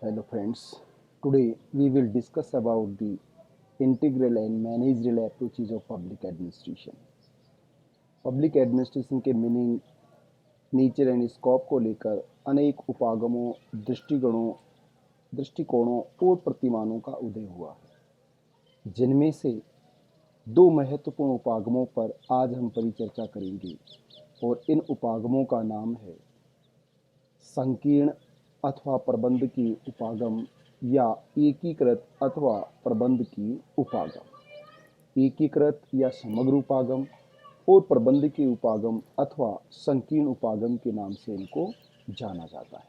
Hello friends, today we will discuss about the integral and managerial approaches of public administration. Public administration के meaning, nature and scope को लेकर अनेक उपागमों, दृष्टिकोणों और प्रतिमानों का उदय हुआ है, जिनमें से दो महत्वपूर्ण उपागमों पर आज हम परिचर्चा करेंगे और इन उपागमों का नाम है संकीर्ण अथवा प्रबंध की उपागम या एकीकृत अथवा प्रबंध की उपागम। एकीकृत या समग्र उपागम और प्रबंध के उपागम अथवा संकीर्ण उपागम के नाम से इनको जाना जाता है।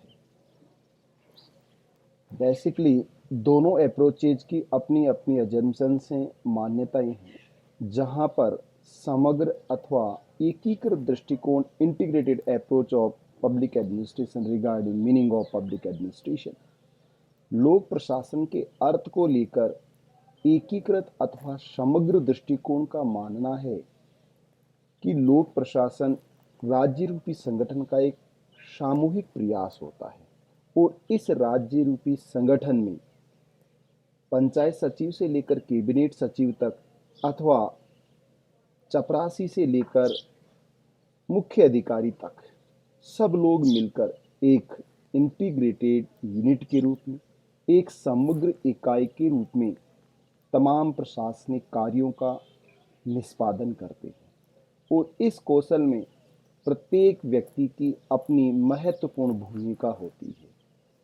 बेसिकली दोनों अप्रोचेज की अपनी अपनी अजम्पशंस हैं, मान्यताएं हैं, जहां पर समग्र अथवा एकीकृत दृष्टिकोण integrated approach of public administration regarding meaning of public administration, लोक प्रशासन के अर्थ को लेकर एकीकृत अथवा समग्र दृष्टिकोण का मानना है कि लोक प्रशासन राज्य रूपी संगठन का एक सामूहिक प्रयास होता है और इस राज्य रूपी संगठन में पंचायत सचिव से लेकर कैबिनेट सचिव तक अथवा चपरासी से लेकर मुख्य अधिकारी तक सब लोग मिलकर एक इंटीग्रेटेड यूनिट के रूप में, एक समग्र इकाई के रूप में तमाम प्रशासनिक कार्यों का निष्पादन करते हैं और इस कौशल में प्रत्येक व्यक्ति की अपनी महत्वपूर्ण भूमिका होती है।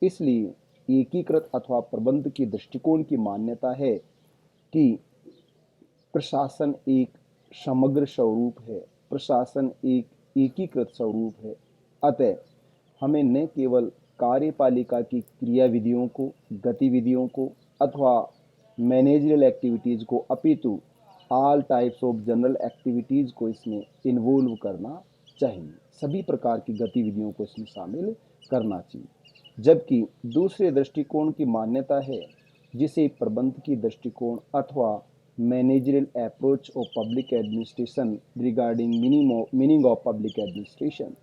इसलिए एकीकृत अथवा प्रबंध के दृष्टिकोण की मान्यता है कि प्रशासन एक समग्र स्वरूप है, प्रशासन एक एकीकृत स्वरूप है। अतः हमें न केवल कार्यपालिका की क्रियाविधियों को, गतिविधियों को अथवा मैनेजरियल एक्टिविटीज़ को, अपितु all types of general activities को इसमें इन्वॉल्व करना चाहिए। सभी प्रकार की गतिविधियों को इसमें शामिल करना चाहिए। जबकि दूसरे दृष्टिकोण की मान्यता है, जिसे प्रबंध की दृष्टिकोण अथवा managerial approach of public administration regarding meaning of public administration,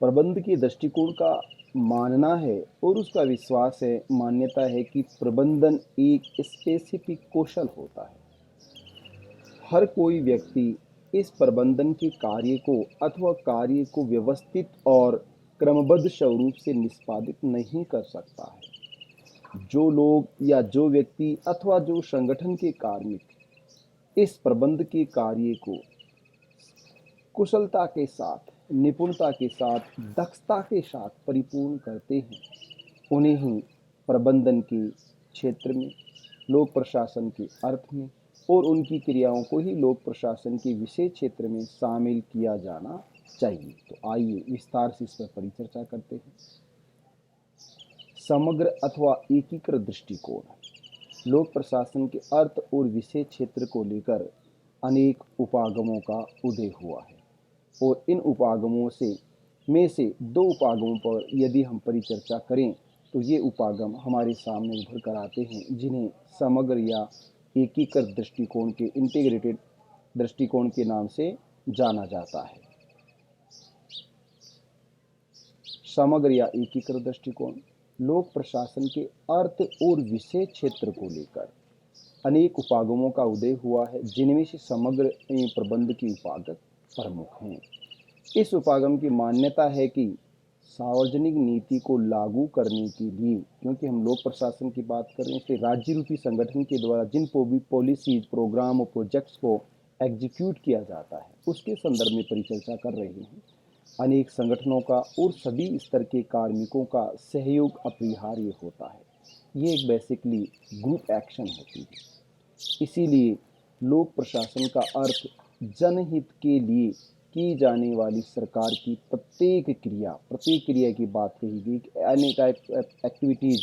प्रबंध के दृष्टिकोण का मानना है और उसका विश्वास है, मान्यता है कि प्रबंधन एक स्पेसिफिक कौशल होता है। हर कोई व्यक्ति इस प्रबंधन के कार्य को अथवा कार्य को व्यवस्थित और क्रमबद्ध स्वरूप से निष्पादित नहीं कर सकता है। जो लोग या जो व्यक्ति अथवा जो संगठन के कार्मिक इस प्रबंध के कार्य को कुशलता के साथ, निपुणता के साथ, दक्षता के साथ परिपूर्ण करते हैं, उन्हें ही प्रबंधन के क्षेत्र में, लोक प्रशासन के अर्थ में और उनकी क्रियाओं को ही लोक प्रशासन के विशेष क्षेत्र में शामिल किया जाना चाहिए। तो आइए विस्तार से इस पर परिचर्चा करते हैं। समग्र अथवा एकीकृत दृष्टिकोण, लोक प्रशासन के अर्थ और विशेष क्षेत्र को लेकर अनेक उपागमों का उदय हुआ है और इन उपागमों में से दो उपागमों पर यदि हम परिचर्चा करें तो ये उपागम हमारे सामने उभर कर आते हैं, जिन्हें समग्र या एकीकृत दृष्टिकोण के इंटीग्रेटेड दृष्टिकोण के नाम से जाना जाता है। समग्र या एकीकृत दृष्टिकोण लोक प्रशासन के अर्थ और विशेष क्षेत्र को लेकर अनेक उपागमों का उदय हुआ है, जिनमें से समग्र प्रबंध की उपागम प्रमुख हैं। इस उपागम की मान्यता है कि सार्वजनिक नीति को लागू करने के लिए, क्योंकि हम लोक प्रशासन की बात कर रहे हैं, इसलिए राज्य रूपी संगठन के द्वारा जिन पॉलिसीज, प्रोग्राम और प्रोजेक्ट्स को एग्जीक्यूट किया जाता है, उसके संदर्भ में परिचर्चा कर रहे हैं। अनेक संगठनों का और सभी स्तर के कार्मिकों का सहयोग अपरिहार्य होता है। ये एक बेसिकली ग्रुप एक्शन होती है। इसीलिए लोक प्रशासन का अर्थ जनहित के लिए की जाने वाली सरकार की प्रत्येक क्रिया की बात कही गई। अनेक एक्टिविटीज़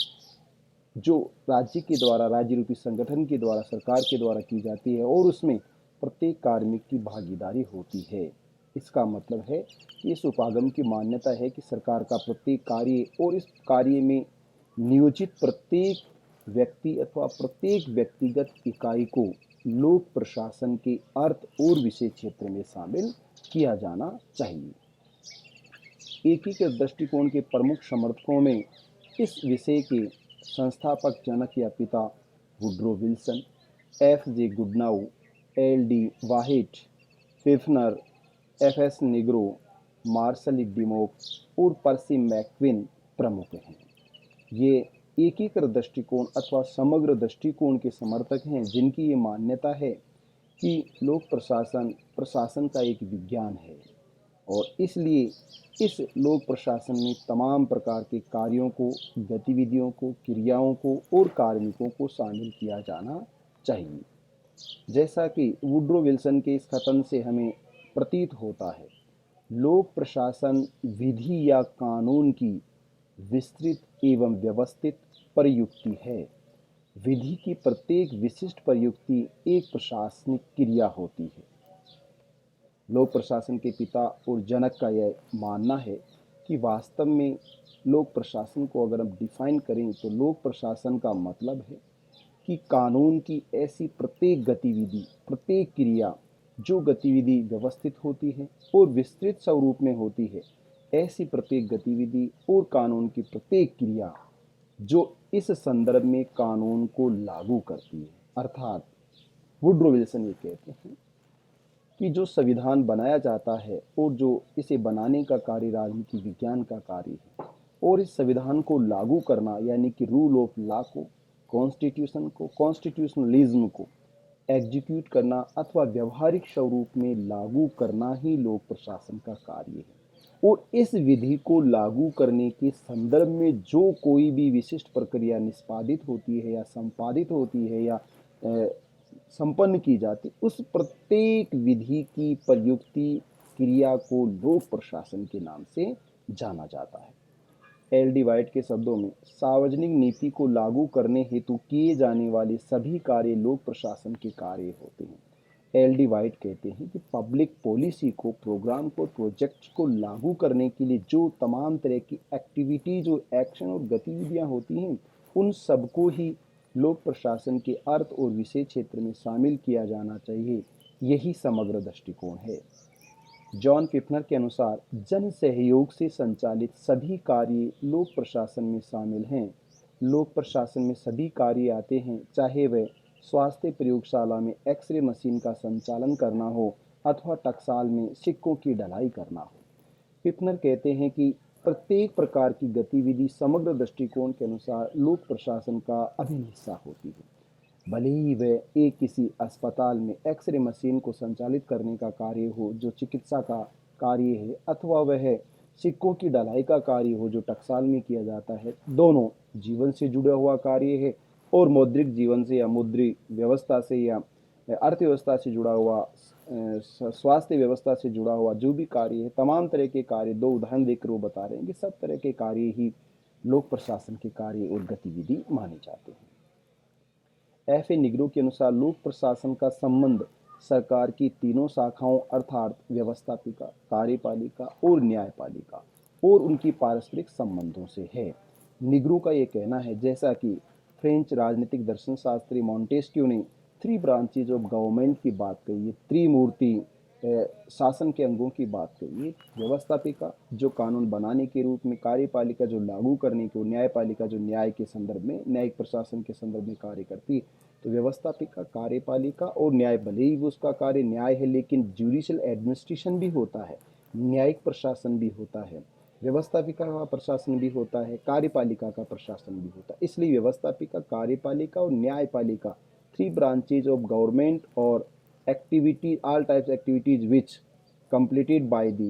जो राज्य के द्वारा, राज्य रूपी संगठन के द्वारा, सरकार के द्वारा की जाती है और उसमें प्रत्येक कार्मिक की भागीदारी होती है। इसका मतलब है कि इस उपागम की मान्यता है कि सरकार का प्रत्येक कार्य और इस कार्य में नियोजित प्रत्येक व्यक्ति अथवा प्रत्येक व्यक्तिगत इकाई को लोक प्रशासन के अर्थ और विशेष क्षेत्र में शामिल किया जाना चाहिए। एकीकृत दृष्टिकोण के प्रमुख समर्थकों में इस विषय के संस्थापक जनक या पिता Woodrow Wilson, F.J. Goodnow, L.D. White, Pfiffner, F.S. Nigro, Marshall Dimock और पर्सी मैक्विन प्रमुख हैं। ये एकीकृत दृष्टिकोण अथवा समग्र दृष्टिकोण के समर्थक हैं, जिनकी ये मान्यता है कि लोक प्रशासन प्रशासन का एक विज्ञान है और इसलिए इस लोक प्रशासन में तमाम प्रकार के कार्यों को, गतिविधियों को, क्रियाओं को और कार्मिकों को शामिल किया जाना चाहिए। जैसा कि वुड्रो विल्सन के इस कथन से हमें प्रतीत होता है, लोक प्रशासन विधि या कानून की विस्तृत एवं व्यवस्थित प्रयुक्ति है। विधि की प्रत्येक विशिष्ट प्रयुक्ति एक प्रशासनिक क्रिया होती है। लोक प्रशासन के पिता और जनक का यह मानना है कि वास्तव में लोक प्रशासन को अगर हम डिफाइन करें तो लोक प्रशासन का मतलब है कि कानून की ऐसी प्रत्येक गतिविधि, प्रत्येक क्रिया, जो गतिविधि व्यवस्थित होती है और विस्तृत स्वरूप में होती है, ऐसी प्रत्येक गतिविधि और कानून की प्रत्येक क्रिया जो इस संदर्भ में कानून को लागू करती है। अर्थात वुड्रो विल्सन ये कहते हैं कि जो संविधान बनाया जाता है और जो इसे बनाने का कार्य राजनीति विज्ञान का कार्य है, और इस संविधान को लागू करना यानी कि रूल ऑफ लॉ को, कॉन्स्टिट्यूशन को, कॉन्स्टिट्यूशनलिज्म को एग्जीक्यूट करना अथवा व्यवहारिक स्वरूप में लागू करना ही लोक प्रशासन का कार्य है। और इस विधि को लागू करने के संदर्भ में जो कोई भी विशिष्ट प्रक्रिया निष्पादित होती है या संपादित होती है या संपन्न की जाती, उस प्रत्येक विधि की प्रयुक्ति क्रिया को लोक प्रशासन के नाम से जाना जाता है। L.D. वाइट के शब्दों में, सार्वजनिक नीति को लागू करने हेतु किए जाने वाले सभी कार्य लोक प्रशासन के कार्य होते हैं। L.D. वाइट कहते हैं कि पब्लिक पॉलिसी को, प्रोग्राम को, प्रोजेक्ट्स को लागू करने के लिए जो तमाम तरह की एक्टिविटी, जो एक्शन और गतिविधियां होती हैं, उन सबको ही लोक प्रशासन के अर्थ और विषय क्षेत्र में शामिल किया जाना चाहिए। यही समग्र दृष्टिकोण है। जॉन फिफ्नर के अनुसार जन सहयोग से संचालित सभी कार्य लोक प्रशासन में शामिल हैं। लोक प्रशासन में सभी कार्य आते हैं, चाहे वह स्वास्थ्य प्रयोगशाला में एक्सरे मशीन का संचालन करना हो अथवा टकसाल में सिक्कों की ढलाई करना हो। फिफ्नर कहते हैं कि प्रत्येक प्रकार की गतिविधि समग्र दृष्टिकोण के अनुसार लोक प्रशासन का अभिन्न हिस्सा होती है। भले ही वह एक किसी अस्पताल में एक्सरे मशीन को संचालित करने का कार्य हो जो चिकित्सा का कार्य है, अथवा वह सिक्कों की ढलाई का कार्य हो जो टकसाल में किया जाता है, दोनों जीवन से जुड़ा हुआ कार्य है और मौद्रिक जीवन से या मुद्री व्यवस्था से या अर्थव्यवस्था से जुड़ा हुआ, स्वास्थ्य व्यवस्था से जुड़ा हुआ जो भी कार्य है, तमाम तरह के कार्य, दो उदाहरण देकर वो बता रहे हैं कि सब तरह के कार्य ही लोक प्रशासन के कार्य और गतिविधि माने जाते हैं। F.A. निग्रो के अनुसार लोक प्रशासन का संबंध सरकार की तीनों शाखाओं अर्थात व्यवस्थापिका, कार्यपालिका और न्यायपालिका और उनकी पारस्परिक संबंधों से है। निग्रो का ये कहना है, जैसा कि फ्रेंच राजनीतिक दर्शन शास्त्री मॉन्टेस्क्यू ने थ्री ब्रांचेज ऑफ गवर्नमेंट की बात कही है, त्रिमूर्ति शासन के अंगों की बात कही है। व्यवस्थापिका जो कानून बनाने के रूप में, कार्यपालिका जो लागू करने के, न्यायपालिका जो न्याय के संदर्भ में, न्यायिक प्रशासन के संदर्भ में कार्य करती है। तो व्यवस्थापिका, कार्यपालिका और न्याय, भले ही उसका कार्य न्याय है लेकिन जुडिशियल एडमिनिस्ट्रेशन भी होता है, न्यायिक प्रशासन भी होता है, व्यवस्थापिका का प्रशासन भी होता है, कार्यपालिका का प्रशासन भी होता है। इसलिए व्यवस्थापिका, कार्यपालिका और न्यायपालिका, थ्री ब्रांचेज ऑफ गवर्नमेंट और activity, all types activities which completed by the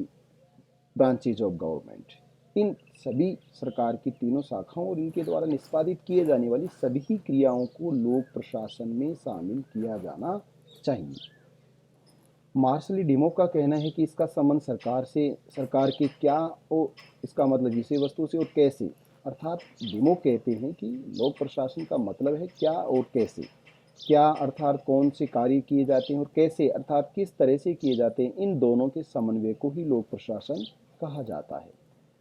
branches of government, इन सभी सरकार की तीनों शाखाओं और इनके द्वारा निष्पादित किए जाने वाली सभी क्रियाओं को लोक प्रशासन में शामिल किया जाना चाहिए। मार्शल डिमो का कहना है कि इसका संबंध सरकार से, सरकार के क्या और इसका मतलब विषय वस्तु से और कैसे, अर्थात डिमो कहते हैं कि लोक प्रशासन का मतलब है क्या और कैसे। क्या अर्थात कौन से कार्य किए जाते हैं और कैसे अर्थात किस तरह से किए जाते हैं, इन दोनों के समन्वय को ही लोक प्रशासन कहा जाता है।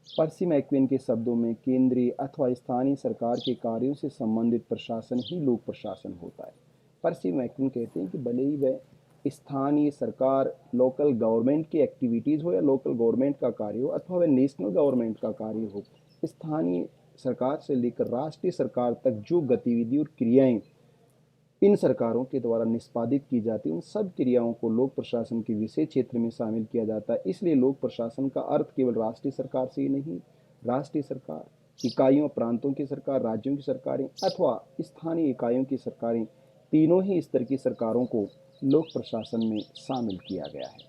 पर्सी मैक्विन के शब्दों में, केंद्रीय अथवा स्थानीय सरकार के कार्यों से संबंधित प्रशासन ही लोक प्रशासन होता है। पर्सी मैक्विन कहते हैं कि भले ही वह स्थानीय सरकार, लोकल गवर्नमेंट की एक्टिविटीज़ हो या लोकल गवर्नमेंट का कार्य हो अथवा वह नेशनल गवर्नमेंट का कार्य हो, स्थानीय सरकार से लेकर राष्ट्रीय सरकार तक जो गतिविधि और क्रियाएं इन सरकारों के द्वारा निष्पादित की जाती है, उन सब क्रियाओं को लोक प्रशासन के विषय क्षेत्र में शामिल किया जाता है। इसलिए लोक प्रशासन का अर्थ केवल राष्ट्रीय सरकार से ही नहीं, राष्ट्रीय सरकार, इकाइयों प्रांतों की सरकार, राज्यों की सरकारें अथवा स्थानीय इकाइयों की सरकारें, तीनों ही स्तर की सरकारों को लोक प्रशासन में शामिल किया गया है।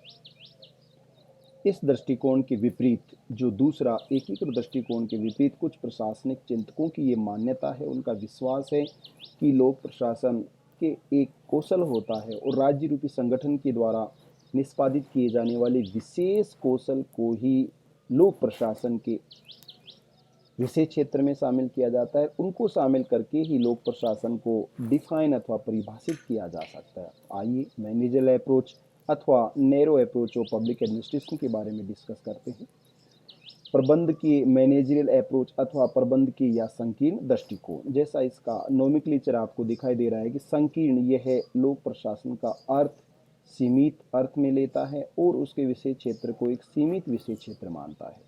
इस दृष्टिकोण के विपरीत जो दूसरा एकीकृत दृष्टिकोण के विपरीत कुछ प्रशासनिक चिंतकों की ये मान्यता है, उनका विश्वास है कि लोक प्रशासन के एक कौशल होता है और राज्य रूपी संगठन के द्वारा निष्पादित किए जाने वाले विशेष कौशल को ही लोक प्रशासन के विशेष क्षेत्र में शामिल किया जाता है। उनको शामिल करके ही लोक प्रशासन को डिफाइन अथवा परिभाषित किया जा सकता है। आइए मैनेजरल अप्रोच अथवा narrow approach of public administration के बारे में डिस्कस करते हैं। प्रबंध की मैनेजरियल अप्रोच अथवा प्रबंध की या संकीर्ण दृष्टिकोण, जैसा इसका नोमेक्लेचर आपको दिखाई दे रहा है कि संकीर्ण यह है लोक प्रशासन का अर्थ सीमित अर्थ में लेता है और उसके विषय क्षेत्र को एक सीमित विषय क्षेत्र मानता है।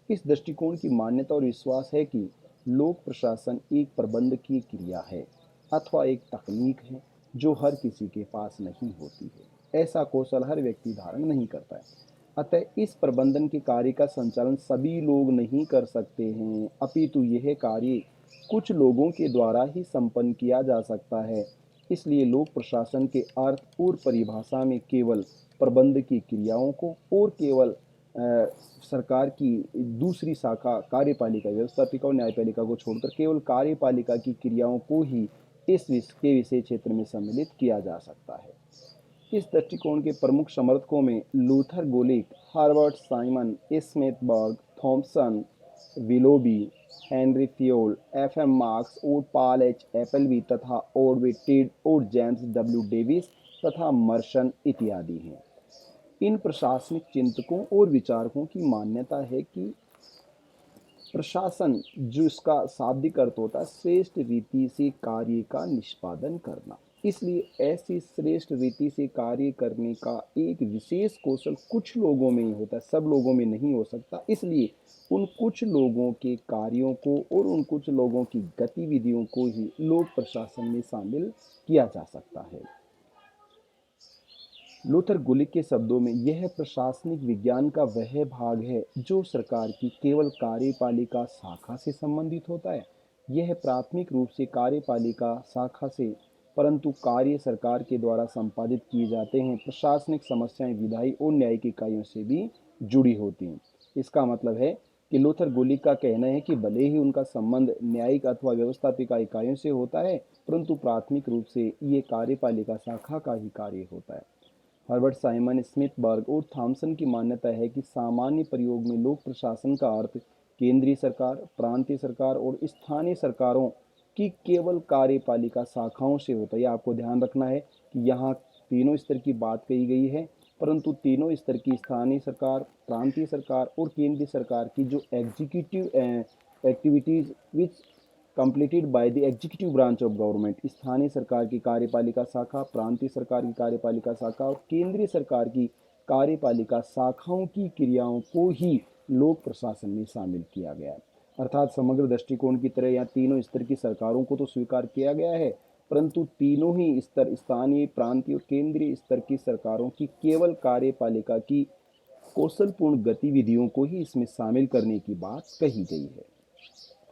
इस दृष्टिकोण की मान्यता और विश्वास है कि लोक प्रशासन एक प्रबंध की क्रिया है अथवा एक तकनीक है जो हर किसी के पास नहीं होती है। ऐसा कौशल हर व्यक्ति धारण नहीं करता है। अतः इस प्रबंधन के कार्य का संचालन सभी लोग नहीं कर सकते हैं, अपितु यह कार्य कुछ लोगों के द्वारा ही संपन्न किया जा सकता है। इसलिए लोक प्रशासन के अर्थ और परिभाषा में केवल प्रबंध की क्रियाओं को और केवल सरकार की दूसरी शाखा कार्यपालिका, व्यवस्थापिका और न्यायपालिका को छोड़कर केवल कार्यपालिका की क्रियाओं को ही इस के विषय क्षेत्र में सम्मिलित किया जा सकता है। इस दृष्टिकोण के प्रमुख समर्थकों में Luther Gulick, Harvard Simon, Smithburg, Thompson, Willoughby, Henri Fayol, F M. Marx और पॉल एच. एपलबी तथा ऑडवे टेड और जेम्स डब्ल्यू. डेविस तथा मर्शन इत्यादि हैं। इन प्रशासनिक चिंतकों और विचारकों की मान्यता है कि प्रशासन, जो इसका शाब्दिक अर्थ होता है श्रेष्ठ रीति से कार्य का निष्पादन करना, इसलिए ऐसी श्रेष्ठ रीति से कार्य करने का एक विशेष कौशल कुछ लोगों में ही होता है, सब लोगों में नहीं हो सकता। इसलिए उन कुछ लोगों के कार्यों को और उन कुछ लोगों की गतिविधियों को ही लोक प्रशासन में शामिल किया जा सकता है। लूथर गुलिक के शब्दों में यह प्रशासनिक विज्ञान का वह भाग है जो सरकार की केवल कार्यपालिका शाखा से संबंधित होता है। यह प्राथमिक रूप से कार्यपालिका शाखा से, परंतु कार्य सरकार के द्वारा संपादित किए जाते हैं। प्रशासनिक समस्याएं विधायी और न्यायिक इकाइयों से भी जुड़ी होती हैं। इसका मतलब है कि लूथर गुलिक का कहना है कि भले ही उनका संबंध न्यायिक अथवा व्यवस्थापिका इकाइयों से होता है, परंतु प्राथमिक रूप से ये कार्यपालिका शाखा का ही कार्य होता है। हर्बर्ट साइमन, स्मिथबर्ग और थॉमसन की मान्यता है कि सामान्य प्रयोग में लोक प्रशासन का अर्थ केंद्रीय सरकार, प्रांतीय सरकार और स्थानीय सरकारों की केवल कार्यपालिका शाखाओं से होता है। आपको ध्यान रखना है कि यहाँ तीनों स्तर की बात कही गई है, परंतु तीनों स्तर की स्थानीय सरकार, प्रांतीय सरकार और केंद्रीय सरकार की जो executive activities which completed by the executive branch of government, स्थानीय सरकार की कार्यपालिका शाखा, प्रांतीय सरकार की कार्यपालिका शाखा और केंद्रीय सरकार की कार्यपालिका शाखाओं की क्रियाओं को ही लोक प्रशासन में शामिल किया गया है। अर्थात समग्र दृष्टिकोण की तरह यहाँ तीनों स्तर की सरकारों को तो स्वीकार किया गया है, परंतु तीनों ही स्तर, स्थानीय, प्रांतीय और केंद्रीय स्तर की सरकारों की केवल कार्यपालिका की कौशलपूर्ण गतिविधियों को ही इसमें शामिल करने की बात कही गई है।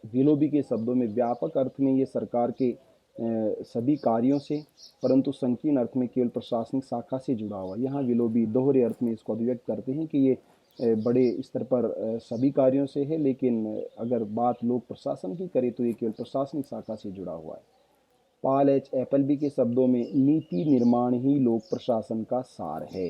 विलोबी के शब्दों में व्यापक अर्थ में ये सरकार के सभी कार्यों से, परंतु संकीर्ण अर्थ में केवल प्रशासनिक शाखा से जुड़ा हुआ। यहाँ विलोबी दोहरे अर्थ में इसको अभिव्यक्त करते हैं कि ये बड़े स्तर पर सभी कार्यों से है, लेकिन अगर बात लोक प्रशासन की करें तो ये केवल प्रशासनिक शाखा से जुड़ा हुआ है। Paul H. एपलबी के शब्दों में नीति निर्माण ही लोक प्रशासन का सार है।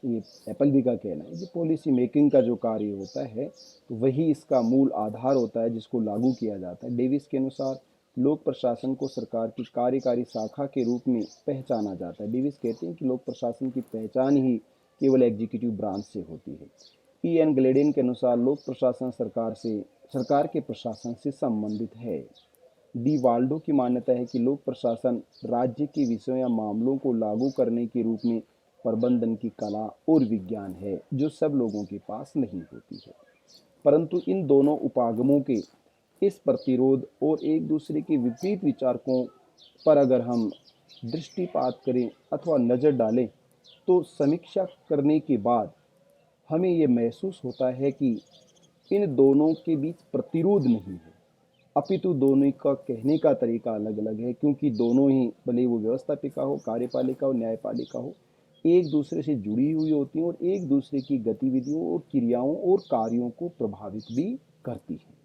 ये एपलबी का कहना है कि पॉलिसी मेकिंग का जो कार्य होता है तो वही इसका मूल आधार होता है जिसको लागू किया जाता है। डेविस के अनुसार लोक प्रशासन को सरकार की कार्यकारी शाखा के रूप में पहचाना जाता है। डेविस कहते हैं कि लोक प्रशासन की पहचान ही केवल एग्जीक्यूटिव ब्रांच से होती है। E.N. ग्लेडेन के अनुसार लोक प्रशासन सरकार के प्रशासन से संबंधित है। डी वाल्डो की मान्यता है कि लोक प्रशासन राज्य के विषयों या मामलों को लागू करने के रूप में प्रबंधन की कला और विज्ञान है जो सब लोगों के पास नहीं होती है। परंतु इन दोनों उपागमों के इस प्रतिरोध और एक दूसरे के विपरीत विचारकों पर अगर हम दृष्टिपात करें अथवा नज़र डालें, तो समीक्षा करने के बाद हमें ये महसूस होता है कि इन दोनों के बीच प्रतिरोध नहीं है, अपितु दोनों का कहने का तरीका अलग अलग है, क्योंकि दोनों ही, भले वो व्यवस्थापिका हो, कार्यपालिका हो, न्यायपालिका हो, एक दूसरे से जुड़ी हुई होती हैं और एक दूसरे की गतिविधियों और क्रियाओं और कार्यों को प्रभावित भी करती हैं।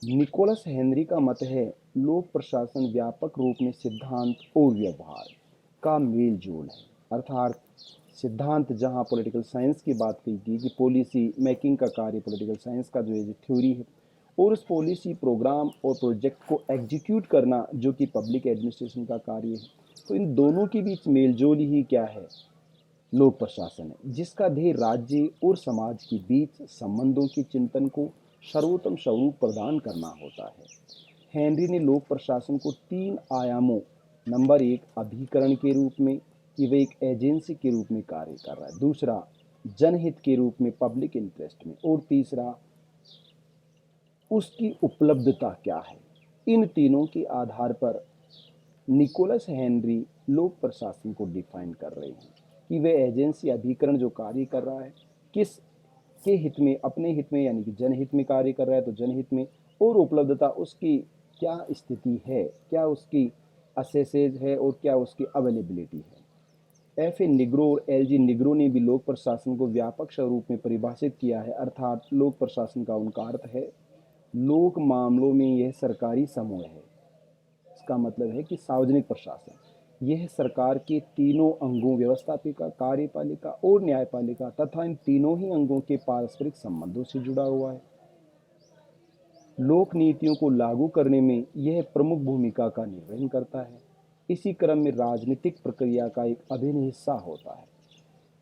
निकोलस हेनरी का मत है, लोक प्रशासन व्यापक रूप में सिद्धांत और व्यवहार का मेल जोल है। अर्थात सिद्धांत, जहाँ पॉलिटिकल साइंस की बात की गई कि पॉलिसी मेकिंग का कार्य पॉलिटिकल साइंस का जो है थ्योरी है, और उस पॉलिसी प्रोग्राम और प्रोजेक्ट को एग्जीक्यूट करना जो कि पब्लिक एडमिनिस्ट्रेशन का कार्य है। तो इन दोनों के बीच मेलजोल ही क्या है? लोक प्रशासन है, जिसका ध्येय राज्य और समाज के बीच संबंधों के चिंतन को सर्वोत्तम स्वरूप प्रदान करना होता है। हेनरी ने लोक प्रशासन को 3 आयामों, नंबर 1 अभिकरण के रूप में कि वह एक एजेंसी के रूप में कार्य कर रहा है, दूसरा जनहित के रूप में पब्लिक इंटरेस्ट में, और तीसरा उसकी उपलब्धता क्या है। इन तीनों के आधार पर निकोलस हेनरी लोक प्रशासन को डिफाइन कर रहे हैं कि वह एजेंसी अभिकरण जो कार्य कर रहा है किस के हित में, अपने हित में यानी कि जनहित में कार्य कर रहा है तो जनहित में, और उपलब्धता उसकी क्या स्थिति है, क्या उसकी असेसेज है और क्या उसकी अवेलेबिलिटी है। एफ ए निग्रो और एल जी निग्रो ने भी लोक प्रशासन को व्यापक स्वरूप में परिभाषित किया है। अर्थात लोक प्रशासन का उनका अर्थ है लोक मामलों में यह सरकारी समूह है। इसका मतलब है कि सार्वजनिक प्रशासन यह सरकार के तीनों अंगों व्यवस्थापिका, कार्यपालिका और न्यायपालिका तथा इन तीनों ही अंगों के पारस्परिक संबंधों से जुड़ा हुआ है। लोक नीतियों को लागू करने में यह प्रमुख भूमिका का निर्वहन करता है। इसी क्रम में राजनीतिक प्रक्रिया का एक अभिन्न हिस्सा होता है।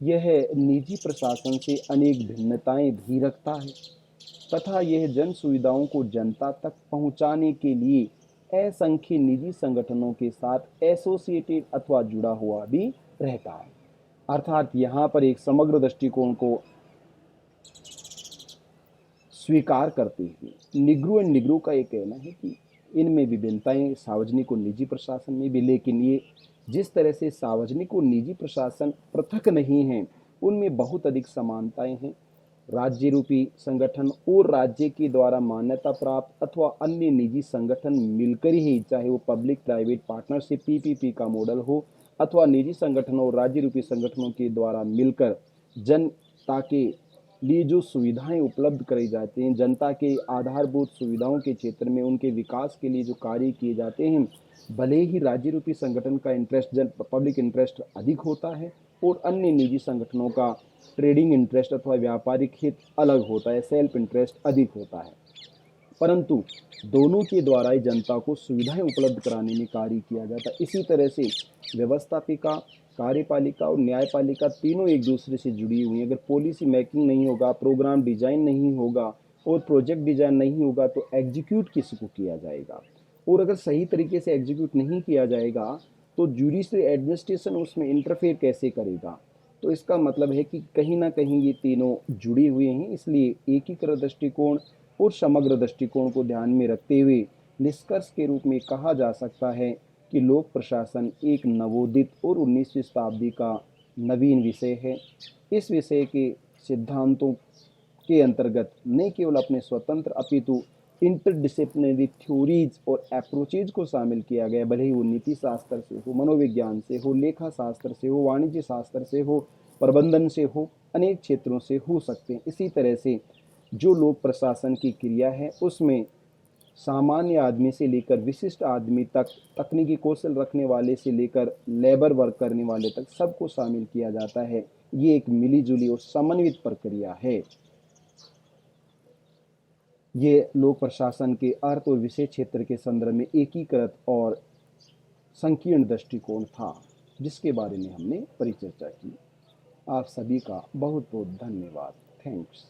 यह निजी प्रशासन से अनेक भिन्नताएं भी रखता है तथा यह जन सुविधाओं को जनता तक पहुंचाने के लिए असंख्य निजी संगठनों के साथ एसोसिएटेड अथवा जुड़ा हुआ भी रहता है। अर्थात यहाँ पर एक समग्र दृष्टिकोण को स्वीकार करते हुए निग्रो एंड निग्रो का ये कहना है कि इनमें विभिन्नताएं सार्वजनिक और निजी प्रशासन में भी, लेकिन ये जिस तरह से सार्वजनिक और निजी प्रशासन पृथक नहीं हैं, उनमें बहुत अधिक समानताएं हैं। राज्य रूपी संगठन और राज्य के द्वारा मान्यता प्राप्त अथवा अन्य निजी संगठन मिलकर ही, चाहे वो पब्लिक प्राइवेट पार्टनरशिप पीपीपी का मॉडल हो अथवा निजी संगठनों और राज्य रूपी संगठनों के द्वारा मिलकर जनता के लिए जो सुविधाएं उपलब्ध कराई जाती हैं, जनता के आधारभूत सुविधाओं के क्षेत्र में उनके विकास के लिए जो कार्य किए जाते हैं, भले ही राज्य रूपी संगठन का इंटरेस्ट, जन पब्लिक इंटरेस्ट अधिक होता है और अन्य निजी संगठनों का ट्रेडिंग इंटरेस्ट अथवा व्यापारिक हित अलग होता है, सेल्फ इंटरेस्ट अधिक होता है, परंतु दोनों के द्वारा ही जनता को सुविधाएं उपलब्ध कराने में कार्य किया जाता है। इसी तरह से व्यवस्थापिका, कार्यपालिका और न्यायपालिका तीनों एक दूसरे से जुड़ी हुई हैं। अगर पॉलिसी मेकिंग नहीं होगा, प्रोग्राम डिजाइन नहीं होगा और प्रोजेक्ट डिजाइन नहीं होगा तो एग्जीक्यूट किसी को किया जाएगा, और अगर सही तरीके से एग्जीक्यूट नहीं किया जाएगा तो जुडिशरी एडमिनिस्ट्रेशन उसमें इंटरफेयर कैसे करेगा। तो इसका मतलब है कि कहीं ना कहीं ये तीनों जुड़ी हुए हैं। इसलिए एकीकृत दृष्टिकोण और समग्र दृष्टिकोण को ध्यान में रखते हुए निष्कर्ष के रूप में कहा जा सकता है कि लोक प्रशासन एक नवोदित और 19वीं शताब्दी का नवीन विषय है। इस विषय के सिद्धांतों के अंतर्गत न केवल अपने स्वतंत्र अपितु इंटरडिसिप्लिनरी थ्योरीज और अप्रोचेज को शामिल किया गया, भले ही वो नीति शास्त्र से हो, मनोविज्ञान से हो, लेखा शास्त्र से हो, वाणिज्य शास्त्र से हो, प्रबंधन से हो, अनेक क्षेत्रों से हो सकते हैं। इसी तरह से जो लोक प्रशासन की क्रिया है उसमें सामान्य आदमी से लेकर विशिष्ट आदमी तक, तकनीकी कौशल रखने वाले से लेकर लेबर वर्क करने वाले तक सबको शामिल किया जाता है। ये एक मिलीजुली और समन्वित प्रक्रिया है। ये लोक प्रशासन के अर्थ और विषय क्षेत्र के संदर्भ में एकीकृत और संकीर्ण दृष्टिकोण था, जिसके बारे में हमने परिचर्चा की। आप सभी का बहुत बहुत धन्यवाद। थैंक्स।